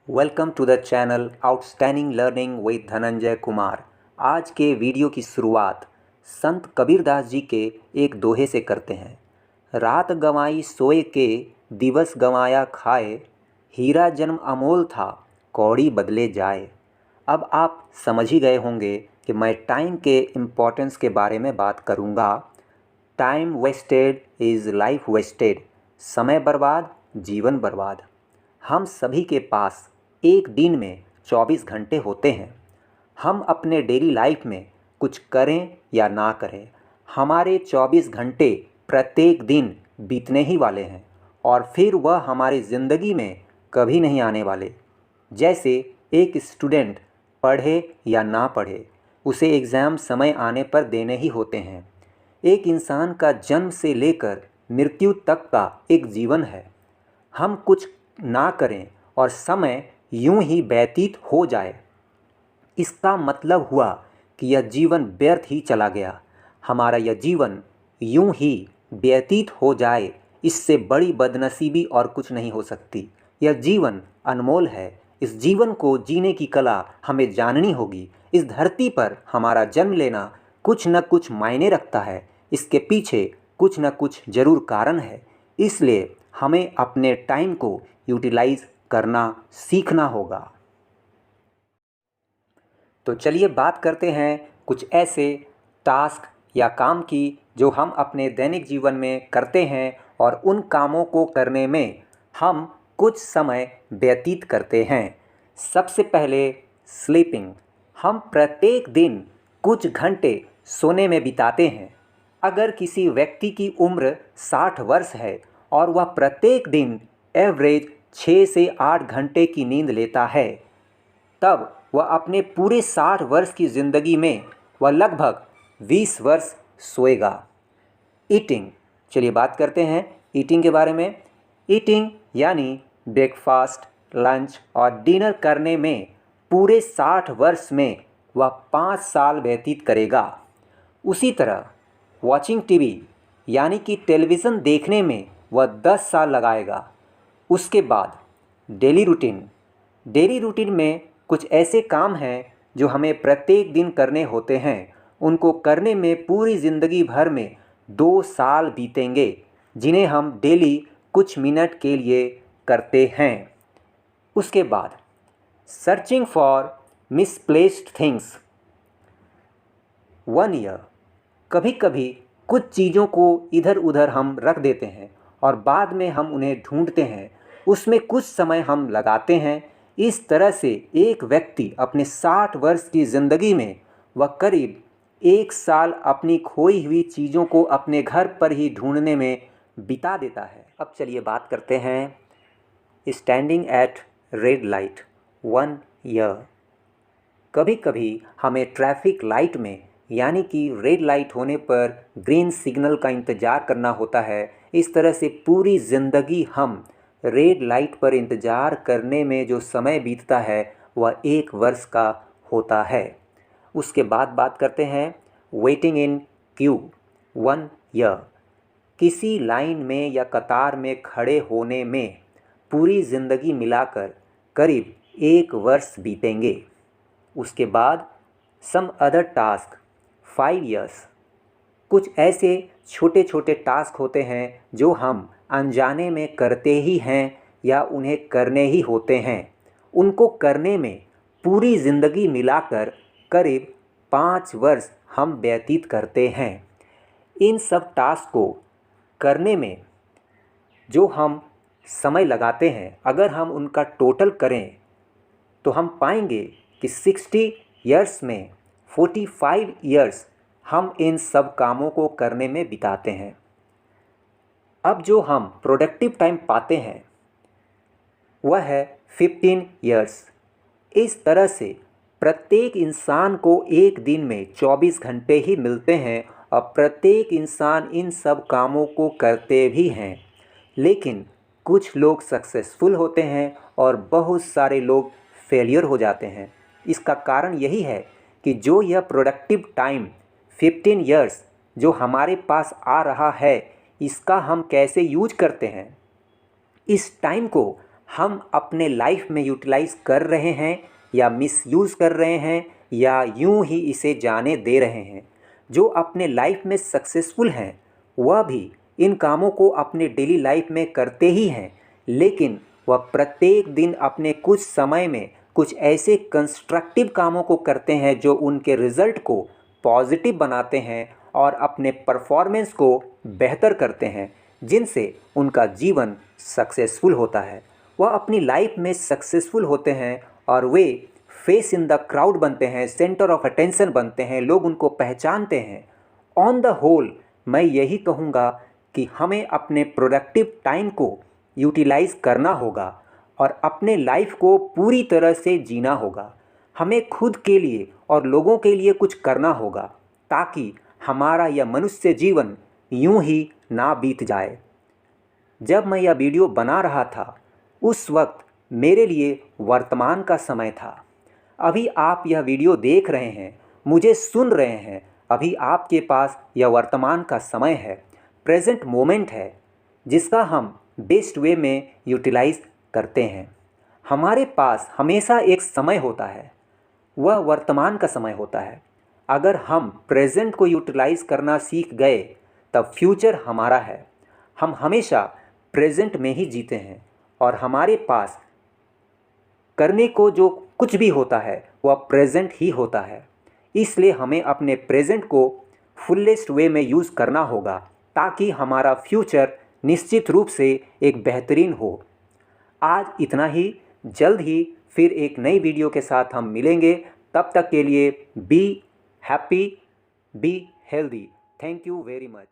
Welcome to the channel outstanding learning with Dhananjay Kumar. आज के video की शुरुआत संत कबीरदास जी के एक दोहे से करते हैं। रात गंवाई सोए के, दिवस गंवाया खाए, हीरा जन्म अमोल था, कौड़ी बदले जाए। अब आप समझ ही गए होंगे कि मैं टाइम के इम्पोर्टेंस के बारे में बात करूँगा। Time wasted is life wasted. समय बर्बाद, जीवन बर्बाद। हम सभी के पास एक दिन में 24 घंटे होते हैं। हम अपने डेली लाइफ में कुछ करें या ना करें, हमारे 24 घंटे प्रत्येक दिन बीतने ही वाले हैं और फिर वह हमारी ज़िंदगी में कभी नहीं आने वाले। जैसे एक स्टूडेंट पढ़े या ना पढ़े, उसे एग्ज़ाम समय आने पर देने ही होते हैं। एक इंसान का जन्म से लेकर मृत्यु तक का एक जीवन है। हम कुछ ना करें और समय यूं ही व्यतीत हो जाए, इसका मतलब हुआ कि यह जीवन व्यर्थ ही चला गया। हमारा यह जीवन यूं ही व्यतीत हो जाए, इससे बड़ी बदनसीबी और कुछ नहीं हो सकती। यह जीवन अनमोल है। इस जीवन को जीने की कला हमें जाननी होगी। इस धरती पर हमारा जन्म लेना कुछ न कुछ मायने रखता है। इसके पीछे कुछ न कुछ ज़रूर कारण है। इसलिए हमें अपने टाइम को यूटिलाइज़ करना सीखना होगा। तो चलिए बात करते हैं कुछ ऐसे टास्क या काम की जो हम अपने दैनिक जीवन में करते हैं और उन कामों को करने में हम कुछ समय व्यतीत करते हैं। सबसे पहले स्लीपिंग। हम प्रत्येक दिन कुछ घंटे सोने में बिताते हैं। अगर किसी व्यक्ति की उम्र 60 वर्ष है और वह प्रत्येक दिन एवरेज 6 से 8 घंटे की नींद लेता है, तब वह अपने पूरे 60 वर्ष की ज़िंदगी में वह लगभग 20 वर्ष सोएगा। ईटिंग। चलिए बात करते हैं ईटिंग के बारे में। ईटिंग यानी ब्रेकफास्ट, लंच और डिनर करने में पूरे 60 वर्ष में वह 5 साल व्यतीत करेगा। उसी तरह वॉचिंग टीवी यानी कि टेलीविज़न देखने में वह 10 साल लगाएगा। उसके बाद डेली रूटीन में कुछ ऐसे काम हैं जो हमें प्रत्येक दिन करने होते हैं। उनको करने में पूरी ज़िंदगी भर में 2 साल बीतेंगे, जिन्हें हम डेली कुछ मिनट के लिए करते हैं। उसके बाद searching for misplaced things. 1 year. कभी कभी कुछ चीज़ों को इधर उधर हम रख देते हैं और बाद में हम उन्हें ढूंढते हैं, उसमें कुछ समय हम लगाते हैं। इस तरह से एक व्यक्ति अपने 60 वर्ष की ज़िंदगी में वह करीब 1 साल अपनी खोई हुई चीज़ों को अपने घर पर ही ढूंढने में बिता देता है। अब चलिए बात करते हैं standing at red light. 1 year. कभी कभी हमें ट्रैफिक लाइट में यानी कि रेड लाइट होने पर ग्रीन सिग्नल का इंतज़ार करना होता है। इस तरह से पूरी ज़िंदगी हम रेड लाइट पर इंतज़ार करने में जो समय बीतता है वह 1 वर्ष का होता है। उसके बाद बात करते हैं वेटिंग इन क्यू। 1 ईयर। किसी लाइन में या कतार में खड़े होने में पूरी ज़िंदगी मिलाकर करीब 1 वर्ष बीतेंगे। उसके बाद सम अदर टास्क। 5 ईयर्स। कुछ ऐसे छोटे छोटे टास्क होते हैं जो हम अनजाने में करते ही हैं या उन्हें करने ही होते हैं। उनको करने में पूरी ज़िंदगी मिलाकर करीब 5 वर्ष हम व्यतीत करते हैं। इन सब टास्क को करने में जो हम समय लगाते हैं, अगर हम उनका टोटल करें तो हम पाएंगे कि 60 ईयर्स में 45 ईयर्स हम इन सब कामों को करने में बिताते हैं। अब जो हम प्रोडक्टिव टाइम पाते हैं वह है 15 ईयर्स। इस तरह से प्रत्येक इंसान को एक दिन में 24 घंटे ही मिलते हैं और प्रत्येक इंसान इन सब कामों को करते भी हैं। लेकिन कुछ लोग सक्सेसफुल होते हैं और बहुत सारे लोग फेलियर हो जाते हैं। इसका कारण यही है कि जो यह प्रोडक्टिव टाइम 15 ईयर्स जो हमारे पास आ रहा है, इसका हम कैसे यूज करते हैं। इस टाइम को हम अपने लाइफ में यूटिलाइज़ कर रहे हैं या मिसयूज़ कर रहे हैं या यूं ही इसे जाने दे रहे हैं। जो अपने लाइफ में सक्सेसफुल हैं वह भी इन कामों को अपने डेली लाइफ में करते ही हैं, लेकिन वह प्रत्येक दिन अपने कुछ समय में कुछ ऐसे कंस्ट्रक्टिव कामों को करते हैं जो उनके रिज़ल्ट को पॉजिटिव बनाते हैं और अपने परफॉर्मेंस को बेहतर करते हैं, जिनसे उनका जीवन सक्सेसफुल होता है। वह अपनी लाइफ में सक्सेसफुल होते हैं और वे फेस इन द क्राउड बनते हैं, सेंटर ऑफ अटेंशन बनते हैं, लोग उनको पहचानते हैं। ऑन द होल मैं यही कहूँगा कि हमें अपने प्रोडक्टिव टाइम को यूटिलाइज़ करना होगा और अपने लाइफ को पूरी तरह से जीना होगा। हमें खुद के लिए और लोगों के लिए कुछ करना होगा ताकि हमारा यह मनुष्य जीवन यूं ही ना बीत जाए। जब मैं यह वीडियो बना रहा था उस वक्त मेरे लिए वर्तमान का समय था। अभी आप यह वीडियो देख रहे हैं, मुझे सुन रहे हैं, अभी आपके पास यह वर्तमान का समय है, प्रेजेंट मोमेंट है, जिसका हम बेस्ट वे में यूटिलाइज़ करते हैं। हमारे पास हमेशा एक समय होता है, वह वर्तमान का समय होता है। अगर हम प्रेजेंट को यूटिलाइज़ करना सीख गए तब फ्यूचर हमारा है। हम हमेशा प्रेजेंट में ही जीते हैं और हमारे पास करने को जो कुछ भी होता है वह प्रेजेंट ही होता है। इसलिए हमें अपने प्रेजेंट को फुलेस्ट वे में यूज़ करना होगा ताकि हमारा फ्यूचर निश्चित रूप से एक बेहतरीन हो। आज इतना ही, जल्द ही फिर एक नई वीडियो के साथ हम मिलेंगे। तब तक के लिए be happy, be healthy. Thank you very much.